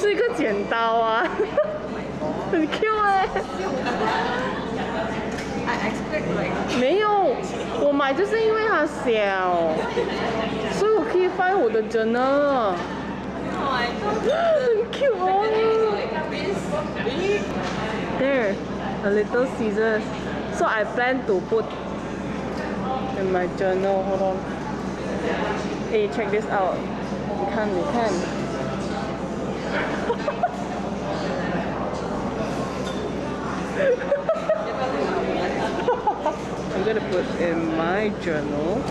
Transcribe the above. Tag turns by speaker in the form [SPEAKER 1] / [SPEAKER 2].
[SPEAKER 1] 是一个剪刀啊，很 Q 哎、
[SPEAKER 2] I expect like
[SPEAKER 1] 没有，我买就是因为它小，所以我可以放我的 journal。很 cute 哦。There, a little scissors. So I plan to put in my journal. Hold on. Hey, check this out. 你看，你看。I'm gonna put in my journal.